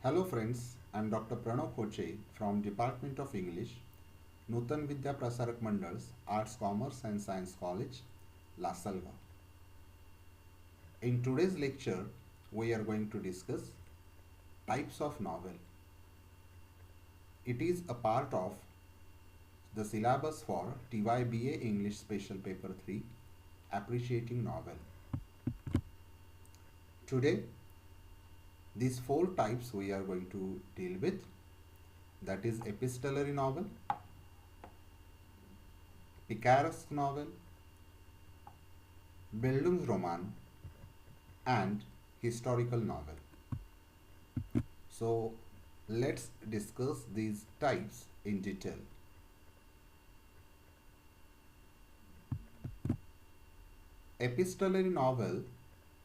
Hello friends, I am Dr. Pranav Khoche from Department of English, Nutan Vidya Prasarak Mandals, Arts, Commerce and Science College, Lasalga. In today's lecture, we are going to discuss types of novel. It is a part of the syllabus for TYBA English Special Paper 3, Appreciating Novel. Today, these four types we are going to deal with, that is epistolary novel, Picaresque novel, Bildungsroman and historical novel. So let's discuss these types in detail. Epistolary novel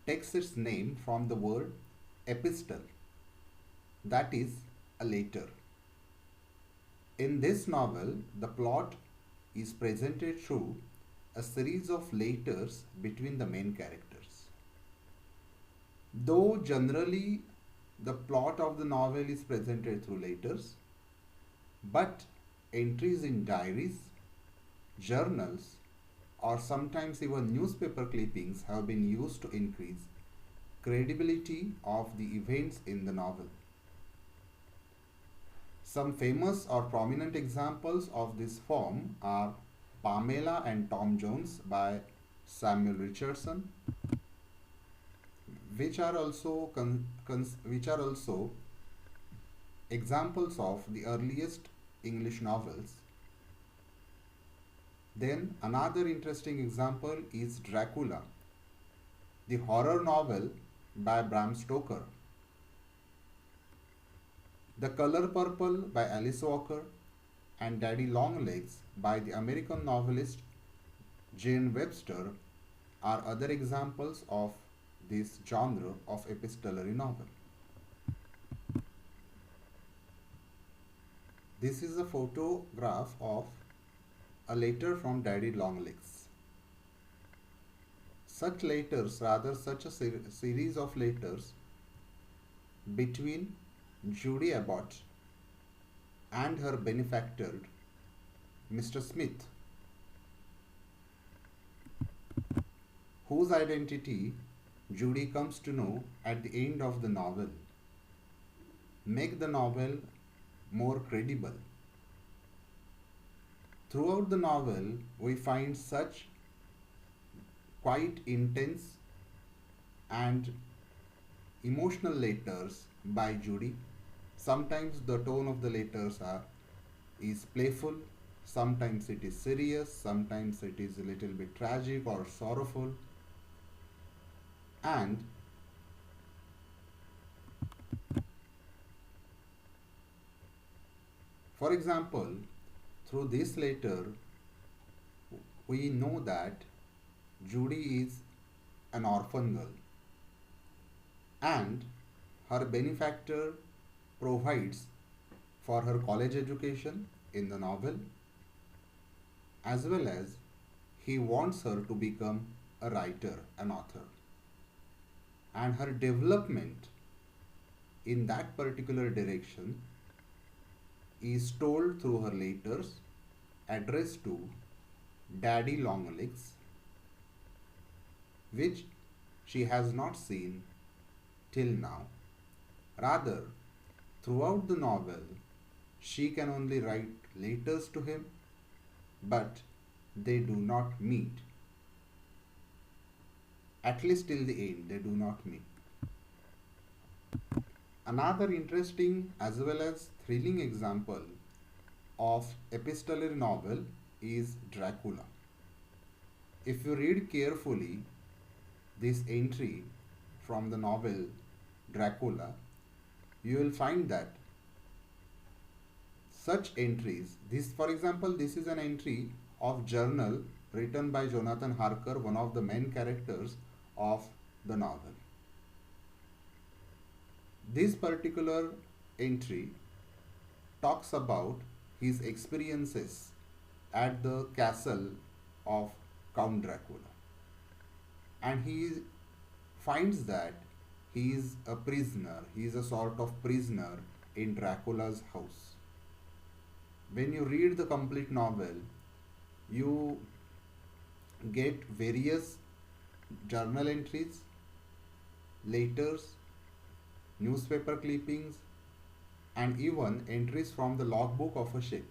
takes its name from the word epistle, that is, a letter. In this novel, the plot is presented through a series of letters between the main characters. Though generally the plot of the novel is presented through letters, but entries in diaries, journals, or sometimes even newspaper clippings have been used to increase credibility of the events in the novel. Some famous or prominent examples of this form are Pamela and Tom Jones by Samuel Richardson, which are also examples of the earliest English novels. Then another interesting example is Dracula, the horror novel by Bram Stoker. The Color Purple by Alice Walker and Daddy Longlegs by the American novelist Jane Webster are other examples of this genre of epistolary novel. This is a photograph of a letter from Daddy Longlegs. Such a series of letters between Judy Abbott and her benefactor, Mr. Smith, whose identity Judy comes to know at the end of the novel, make the novel more credible. Throughout the novel, we find such quite intense and emotional letters by Judy. Sometimes the tone of the letters is playful, sometimes it is serious, sometimes it is a little bit tragic or sorrowful. And for example, through this letter, we know that Judy is an orphan girl and her benefactor provides for her college education in the novel, as well as he wants her to become a writer, an author. And her development in that particular direction is told through her letters addressed to Daddy Longlegs, which she has not seen till now. Rather, throughout the novel, she can only write letters to him, but they do not meet. At least till the end, they do not meet. Another interesting as well as thrilling example of epistolary novel is Dracula. If you read carefully this entry from the novel Dracula, you will find that such entries, this for example, this is an entry of journal written by Jonathan Harker, one of the main characters of the novel. This particular entry talks about his experiences at the castle of Count Dracula, and he finds that he is a prisoner, he is a sort of prisoner in Dracula's house. When you read the complete novel, you get various journal entries, letters, newspaper clippings, and even entries from the logbook of a ship.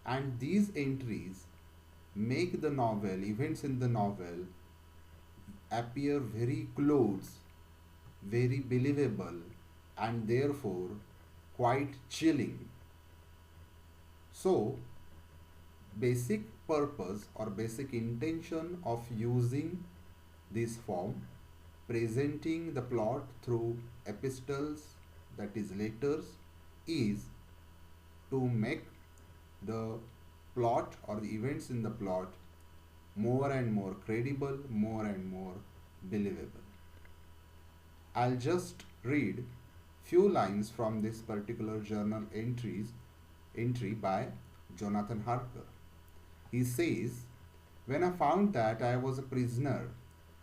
And these entries make the novel, events in the novel, appear very close, very believable, and therefore quite chilling. So, basic purpose or basic intention of using this form, presenting the plot through epistles, that is letters, is to make the plot or the events in the plot more and more credible, more and more believable. I'll just read few lines from this particular journal entry by Jonathan Harker. He says, "When I found that I was a prisoner,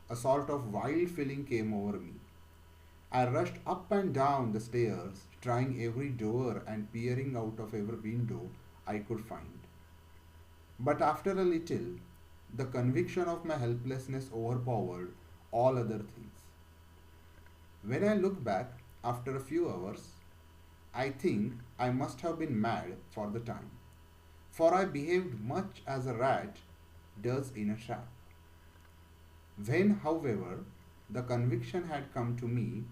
a sort of wild feeling came over me. I rushed up and down the stairs, trying every door and peering out of every window I could find. But after a little, the conviction of my helplessness overpowered all other things. When I look back after a few hours, I think I must have been mad for the time, for I behaved much as a rat does in a trap. When, however, the conviction had come to me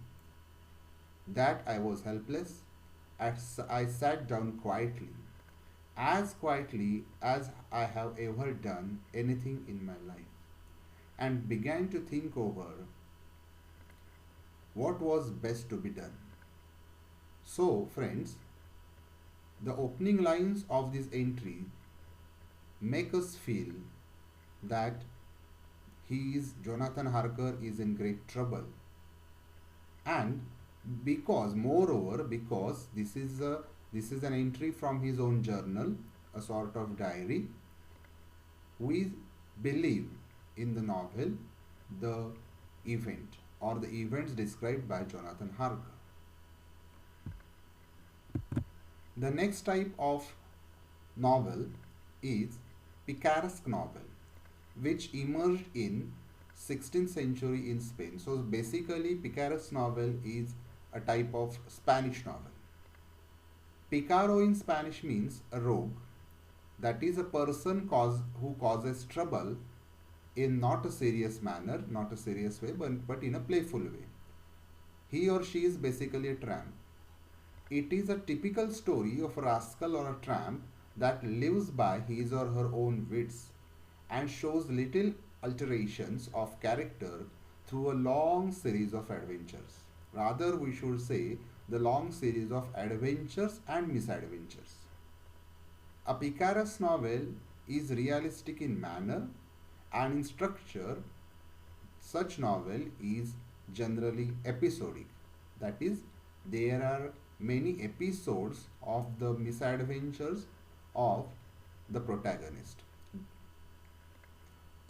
that I was helpless, I sat down quietly, as quietly as I have ever done anything in my life, and began to think over what was best to be done." So, friends, the opening lines of this entry make us feel that Jonathan Harker is in great trouble, and because this is an entry from his own journal, a sort of diary, we believe in the novel the event or the events described by Jonathan Harker. The next type of novel is Picaresque novel, which emerged in 16th century in Spain. So basically, Picaresque novel is a type of Spanish novel. Picaro in Spanish means a rogue, that is a person who causes trouble in not a serious manner, not a serious way, but in a playful way. He or she is basically a tramp. It is a typical story of a rascal or a tramp that lives by his or her own wits and shows little alterations of character through a long series of adventures. Rather, we should say the long series of adventures and misadventures. A Picaresque novel is realistic in manner and in structure. Such novel is generally episodic. That is, there are many episodes of the misadventures of the protagonist.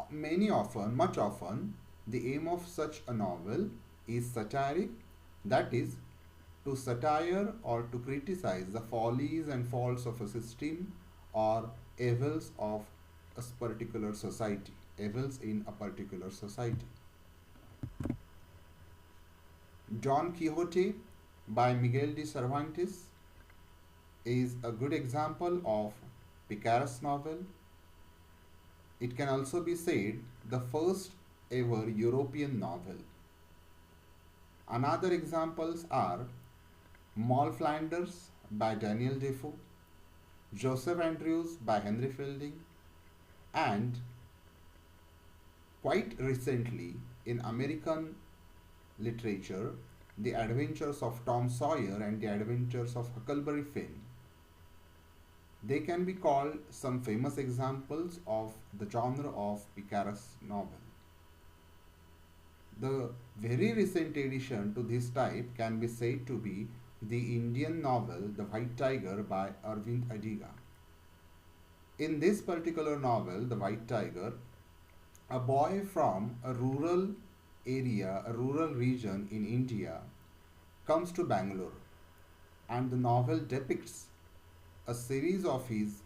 Much often, the aim of such a novel is satiric, that is, to satire or to criticize the follies and faults of a system or evils of a particular society, evils in a particular society. Don Quixote by Miguel de Cervantes is a good example of Picaresque novel. It can also be said the first ever European novel. Another examples are Moll Flanders by Daniel Defoe, Joseph Andrews by Henry Fielding, and quite recently in American literature, The Adventures of Tom Sawyer and The Adventures of Huckleberry Finn. They can be called some famous examples of the genre of Picaresque novel. The very recent addition to this type can be said to be the Indian novel The White Tiger by Arvind Adiga. In this particular novel, The White Tiger, a boy from a rural area, a rural region in India, comes to Bangalore, and the novel depicts a series of his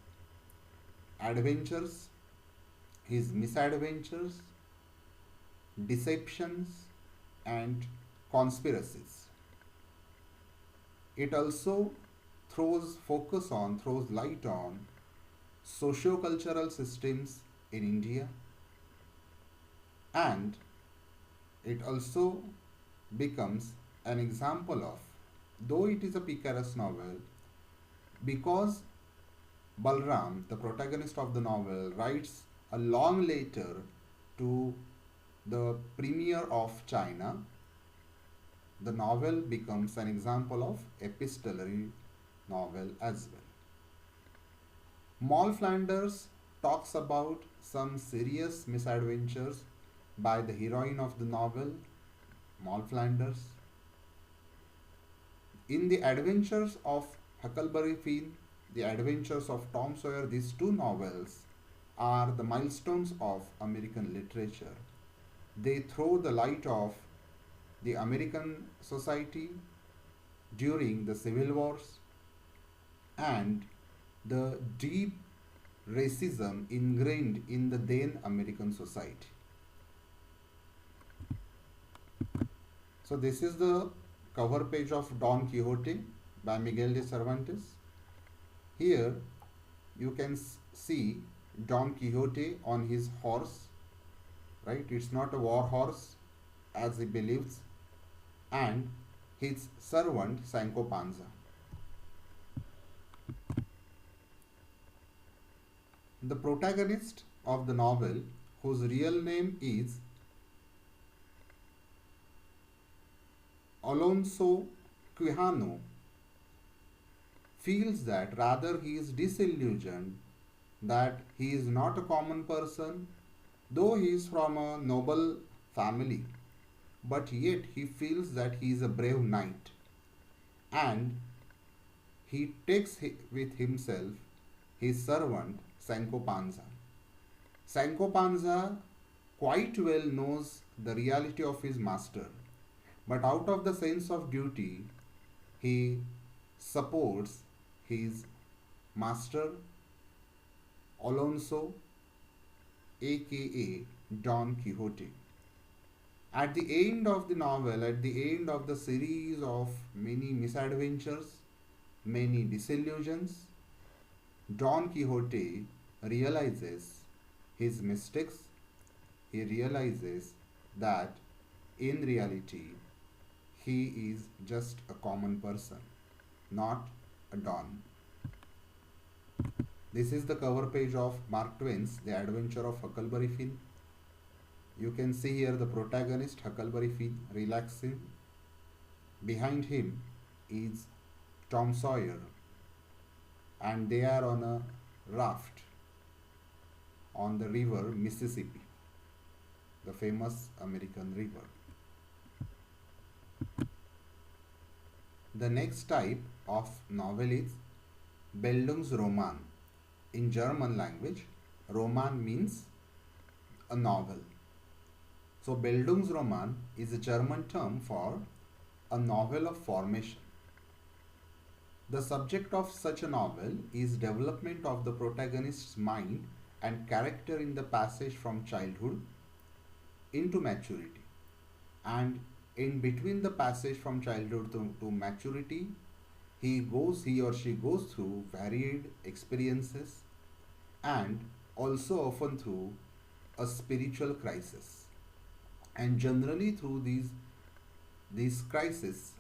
adventures, his misadventures, deceptions, and conspiracies. It also throws light on socio-cultural systems in India, and it also becomes an example of, though it is a Picaresque novel, because Balram, the protagonist of the novel, writes a long letter to the Premier of China, the novel becomes an example of epistolary novel as well. Moll Flanders talks about some serious misadventures by the heroine of the novel, Moll Flanders. In the adventures of Huckleberry Finn, the adventures of Tom Sawyer, these two novels are the milestones of American literature. They throw the light of the American society during the Civil Wars and the deep racism ingrained in the then American society. So this is the cover page of Don Quixote by Miguel de Cervantes. Here you can see Don Quixote on his horse, right? It's not a war horse as he believes, and his servant Sancho Panza. The protagonist of the novel, whose real name is Alonso Quijano, feels that rather he is disillusioned that he is not a common person, though he is from a noble family, but yet he feels that he is a brave knight, and he takes with himself his servant Sancho Panza. Sancho Panza quite well knows the reality of his master, but out of the sense of duty, he supports his master Alonso, aka Don Quixote. At the end of the novel, at the end of the series of many misadventures, many disillusions, Don Quixote realizes his mistakes. He realizes that in reality he is just a common person, not a Don. This is the cover page of Mark Twain's The Adventure of Huckleberry Finn. You can see here the protagonist Huckleberry Finn relaxing. Behind him is Tom Sawyer, and they are on a raft on the river Mississippi, the famous American river. The next type of novel is Bildungsroman. In German language, Roman means a novel. So Bildungsroman is a German term for a novel of formation. The subject of such a novel is development of the protagonist's mind and character in the passage from childhood into maturity, and in between the passage from childhood to maturity, he or she goes through varied experiences and also often through a spiritual crisis. And generally through these crises,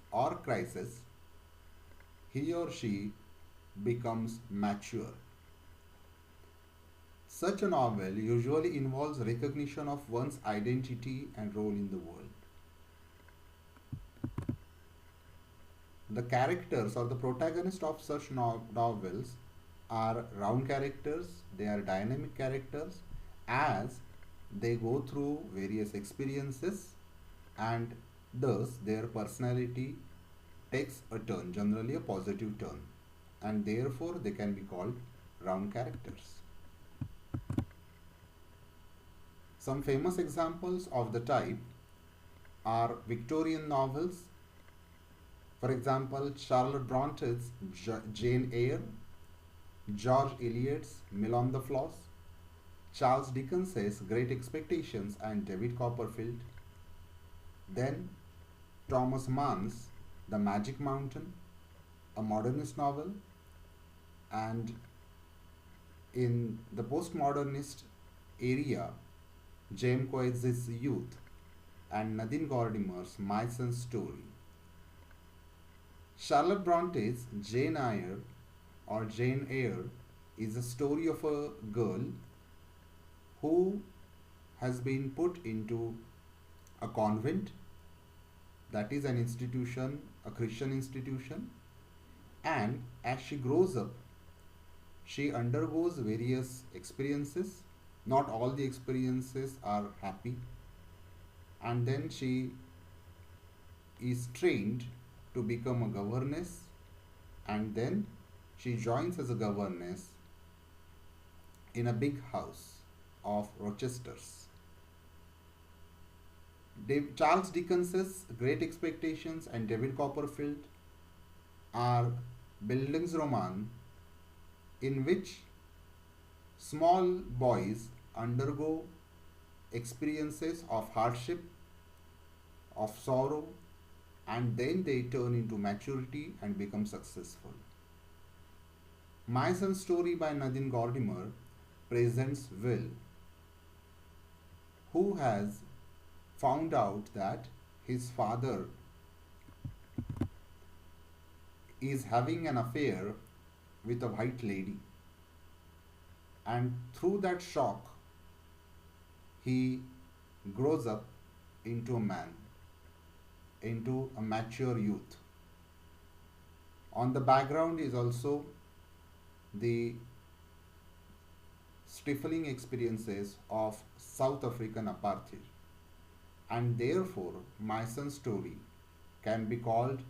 he or she becomes mature. Such a novel usually involves recognition of one's identity and role in the world. The characters or the protagonists of such novels are round characters, they are dynamic characters as they go through various experiences, and thus their personality takes a turn, generally a positive turn, and therefore they can be called round characters. Some famous examples of the type are Victorian novels. For example, Charlotte Bronte's Jane Eyre, George Eliot's Mill on the Floss, Charles Dickens's Great Expectations and David Copperfield. Then Thomas Mann's The Magic Mountain, a modernist novel, and in the postmodernist area, James Joyce's Youth and Nadine Gordimer's My Son's Story. Charlotte Bronte's Jane Eyre is a story of a girl who has been put into a convent, that is an institution, a Christian institution, and as she grows up, she undergoes various experiences. Not all the experiences are happy, and then she is trained to become a governess, and then she joins as a governess in a big house of Rochester's. Charles Dickens's Great Expectations and David Copperfield are Bildungsroman in which small boys undergo experiences of hardship, of sorrow, and then they turn into maturity and become successful. My Son's Story by Nadine Gordimer presents Will, who has found out that his father is having an affair with a white lady, and through that shock he grows up into a man, into a mature youth. On the background is also the stifling experiences of South African apartheid, and therefore My Son's Story can be called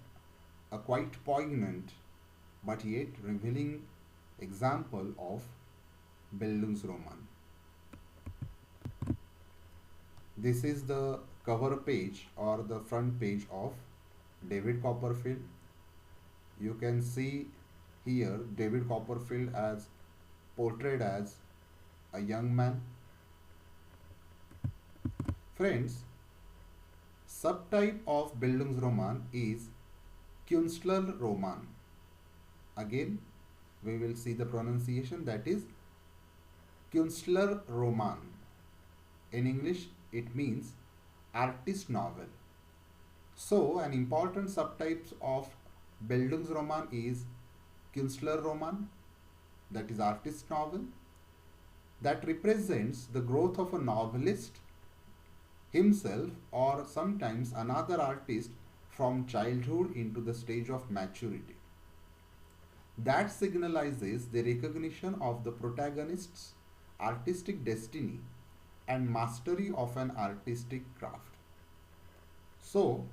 a quite poignant but yet revealing example of Bildungsroman. This is the cover page or the front page of David Copperfield. You can see here David Copperfield as portrayed as a young man. Friends, subtype of Bildungsroman is Kunstler Roman. Again, we will see the pronunciation, that is Kunstler Roman. In English, it means artist novel. So, an important subtype of Bildungsroman is Kunstler Roman, that is artist novel, that represents the growth of a novelist himself or sometimes another artist from childhood into the stage of maturity. That signalizes the recognition of the protagonist's artistic destiny and mastery of an artistic craft. So,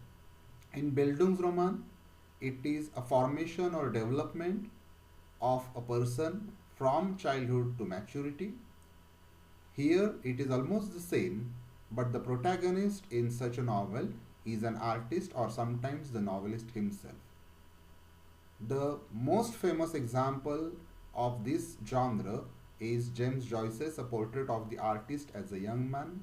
in Bildungsroman, it is a formation or development of a person from childhood to maturity. Here it is almost the same, but the protagonist in such a novel is an artist or sometimes the novelist himself. The most famous example of this genre is James Joyce's A Portrait of the Artist as a Young Man,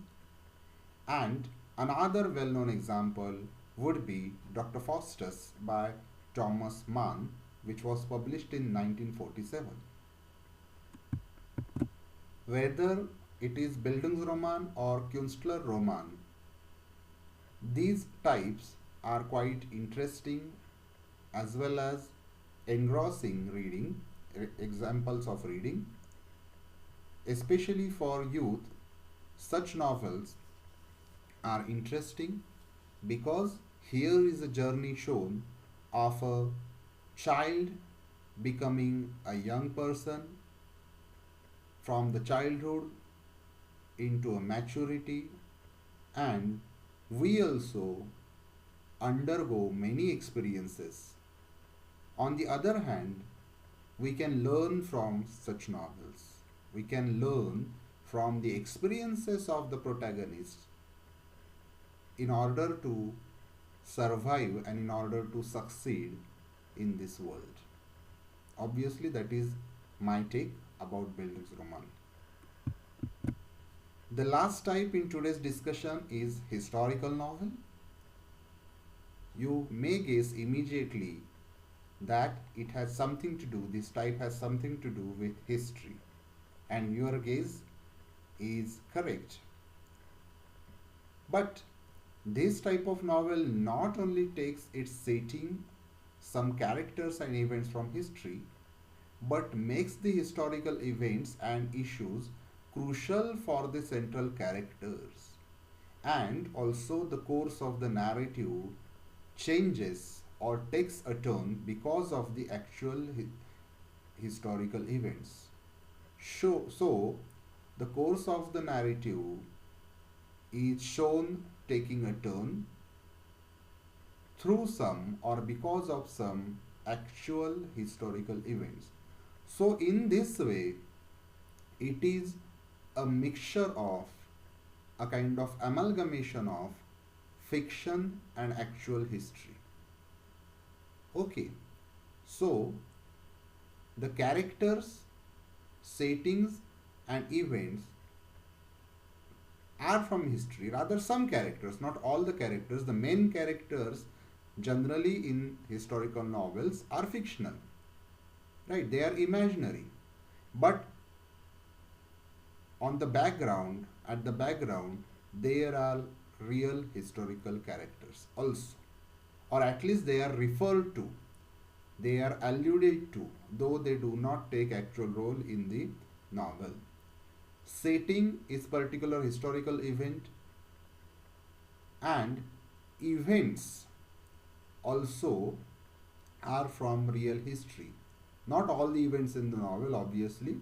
and another well-known example would be Dr. Faustus by Thomas Mann, which was published in 1947. Whether it is Bildungsroman or Kunstler Roman, these types are quite interesting as well as engrossing reading, examples of reading. Especially for youth, such novels are interesting because here is a journey shown of a child becoming a young person, from the childhood into a maturity, and we also undergo many experiences. On the other hand, we can learn from such novels. We can learn from the experiences of the protagonist in order to survive and in order to succeed in this world. Obviously, that is my take about Bildungsroman. The last type in today's discussion is historical novel. You may guess immediately that it has something to do, this type has something to do with history, and your guess is correct. But this type of novel not only takes its setting, some characters and events from history, but makes the historical events and issues crucial for the central characters. And also the course of the narrative changes or takes a turn because of the actual historical events. So, the course of the narrative is shown taking a turn through some or because of some actual historical events. So, in this way, it is a mixture of a kind of amalgamation of fiction and actual history. Okay, so the characters, settings, and events are from history. Rather, some characters, not all the characters, the main characters generally in historical novels are fictional, right? They are imaginary. But on the background, at the background, there are real historical characters also, or at least they are referred to, they are alluded to, though they do not take actual role in the novel. Setting is particular historical event, and events also are from real history. Not all the events in the novel, obviously,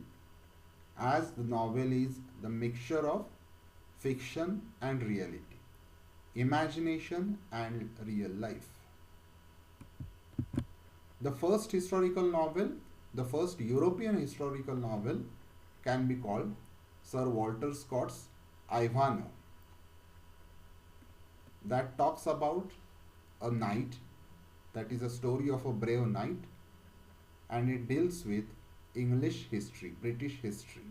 as the novel is the mixture of fiction and reality, imagination and real life. The first historical novel, the first European historical novel, can be called Sir Walter Scott's Ivanhoe, that talks about a knight, that is a story of a brave knight, and it deals with English history, British history.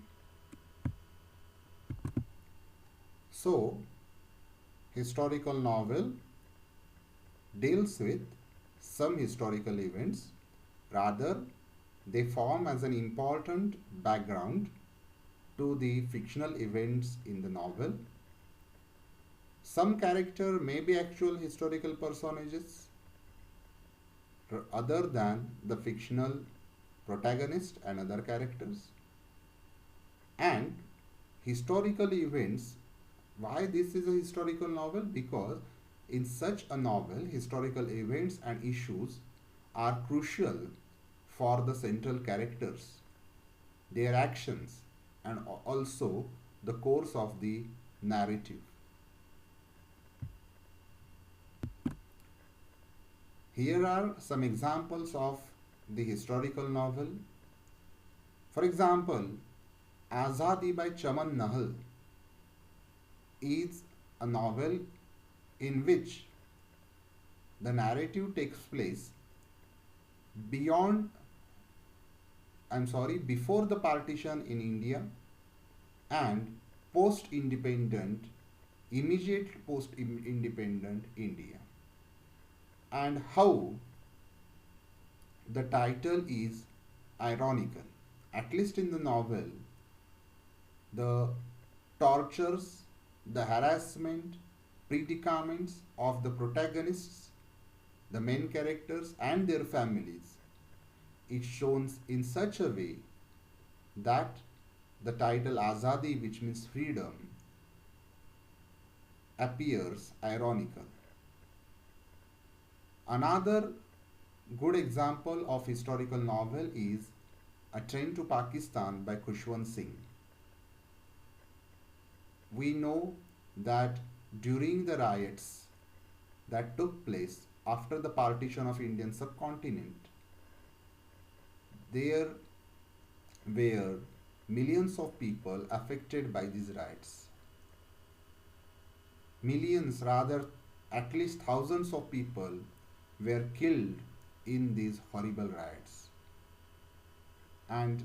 So, historical novel deals with some historical events, rather they form as an important background to the fictional events in the novel. Some character may be actual historical personages other than the fictional protagonist and other characters. And historical events, why this is a historical novel? Because in such a novel, historical events and issues are crucial for the central characters, their actions, and also the course of the narrative. Here are some examples of the historical novel. For example, Azadi by Chaman Nahal is a novel in which the narrative takes place before the partition in India and immediate post-independent India, and how the title is ironical. At least in the novel, the tortures, the harassment, predicaments of the protagonists, the main characters and their families, it shown in such a way that the title Azadi, which means freedom, appears ironical. Another good example of historical novel is A Train to Pakistan by Khushwant Singh. We know that during the riots that took place after the partition of Indian subcontinent, there were millions of people affected by these riots. Millions, rather, at least thousands of people were killed in these horrible riots. And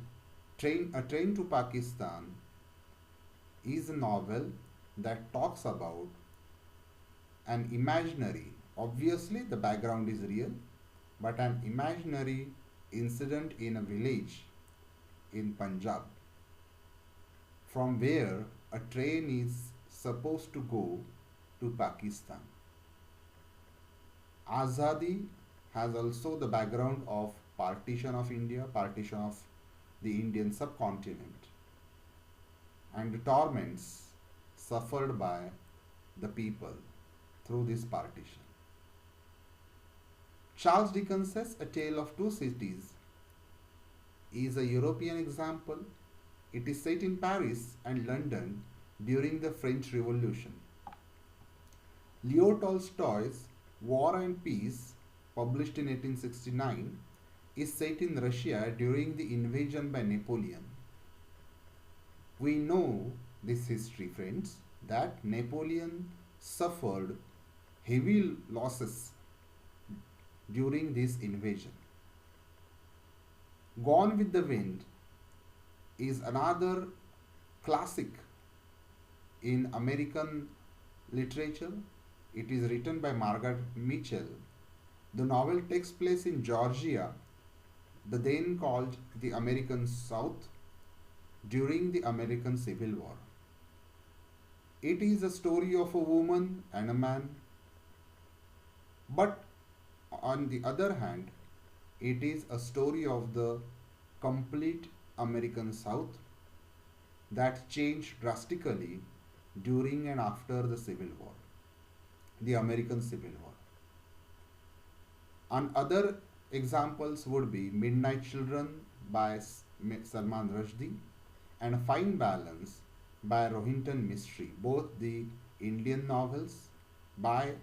A Train to Pakistan is a novel that talks about an imaginary, obviously the background is real, but an imaginary incident in a village in Punjab from where a train is supposed to go to Pakistan. Azadi has also the background of partition of India, partition of the Indian subcontinent, and the torments suffered by the people through this partition. Charles Dickens's A Tale of Two Cities is a European example. It is set in Paris and London during the French Revolution. Leo Tolstoy's War and Peace, published in 1869, is set in Russia during the invasion by Napoleon. We know this history, friends, that Napoleon suffered heavy losses during this invasion. Gone with the Wind is another classic in American literature. It is written by Margaret Mitchell. The novel takes place in Georgia, the then called the American South, during the American Civil War. It is a story of a woman and a man, but on the other hand, it is a story of the complete American South that changed drastically during and after the Civil War, the American Civil War. And other examples would be Midnight Children by Salman Rushdie and A Fine Balance by Rohinton Mistry, both the Indian novels by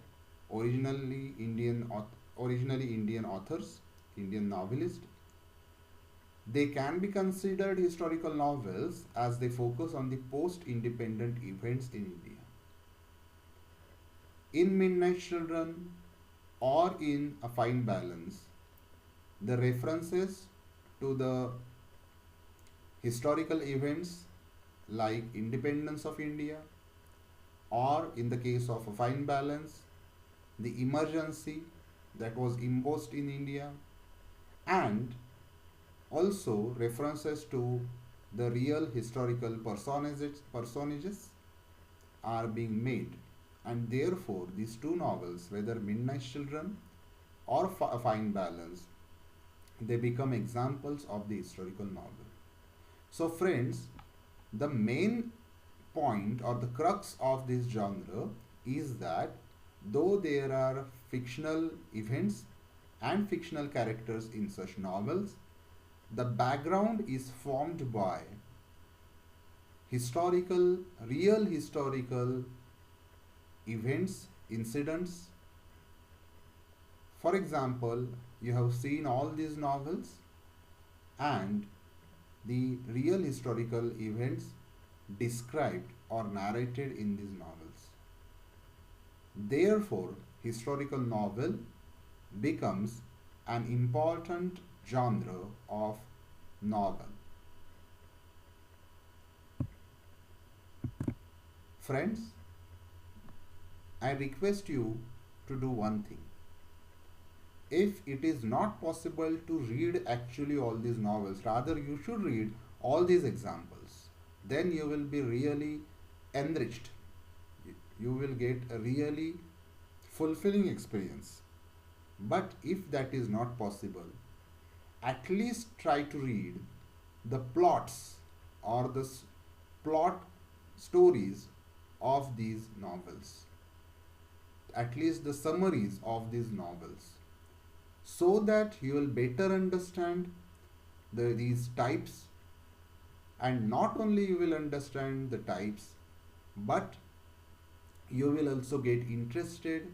originally Indian authors, Indian novelists. They can be considered historical novels as they focus on the post-independent events in India. In Midnight Children or in A Fine Balance, the references to the historical events like independence of India, or in the case of A Fine Balance, the emergency that was imposed in India, and also references to the real historical personages are being made, and therefore these two novels, whether Midnight Children or A Fine Balance, they become examples of the historical novel. So friends, the main point or the crux of this genre is that though there are fictional events and fictional characters in such novels, the background is formed by real historical events, incidents. For example, you have seen all these novels and the real historical events described or narrated in these novels. Therefore, historical novel becomes an important genre of novel. Friends, I request you to do one thing. If it is not possible to read actually all these novels, rather you should read all these examples. Then you will be really enriched. You will get a really fulfilling experience. But if that is not possible, at least try to read the plots or the plot stories of these novels, at least the summaries of these novels, so that you will better understand these types, and not only you will understand the types, but you will also get interested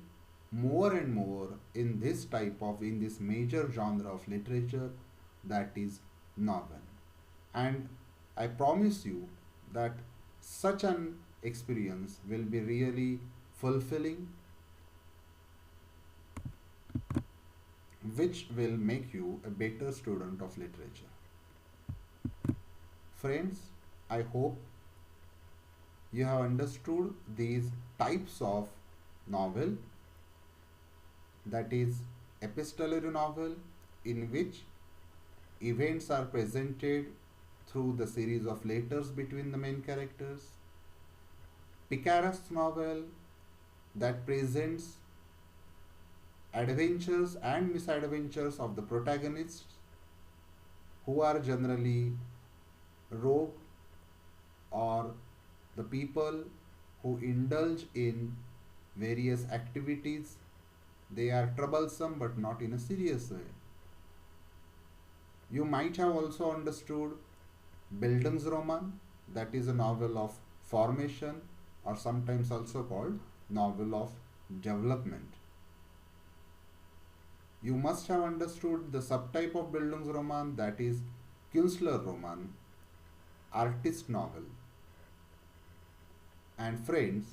more and more in this major genre of literature, that is novel. And I promise you that such an experience will be really fulfilling, which will make you a better student of literature. Friends, I hope you have understood these types of novel, that is epistolary novel, in which events are presented through the series of letters between the main characters. Picaresque novel, that presents adventures and misadventures of the protagonists, who are generally rogue or the people who indulge in various activities. They are troublesome but not in a serious way. You might have also understood Bildungsroman, that is a novel of formation, or sometimes also called novel of development. You must have understood the subtype of Bildungsroman, that is Kunstler Roman, artist novel. And friends,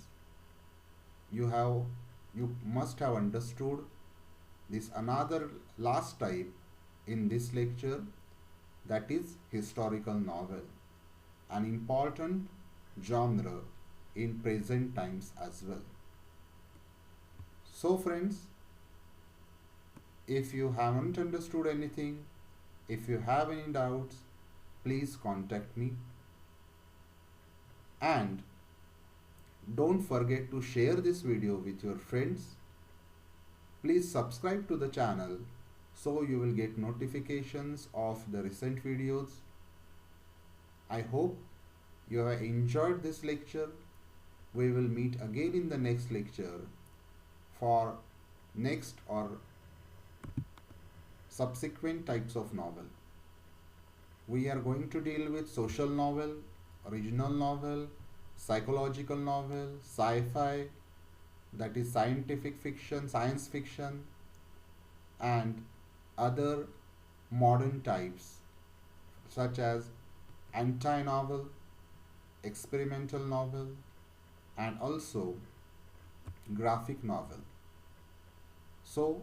you must have understood this another last type in this lecture, that is historical novel, an important genre in present times as well. So friends, if you haven't understood anything, if you have any doubts, please contact me. And don't forget to share this video with your friends. Please subscribe to the channel so you will get notifications of the recent videos. I hope you have enjoyed this lecture. We will meet again in the next lecture for next or subsequent types of novel. We are going to deal with social novel, original novel, psychological novel, sci-fi, that is scientific fiction, science fiction, and other modern types such as anti-novel, experimental novel, and also graphic novel. So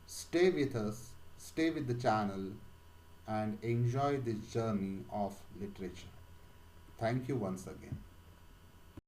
stay with us, stay with the channel, and enjoy this journey of literature. Thank you once again.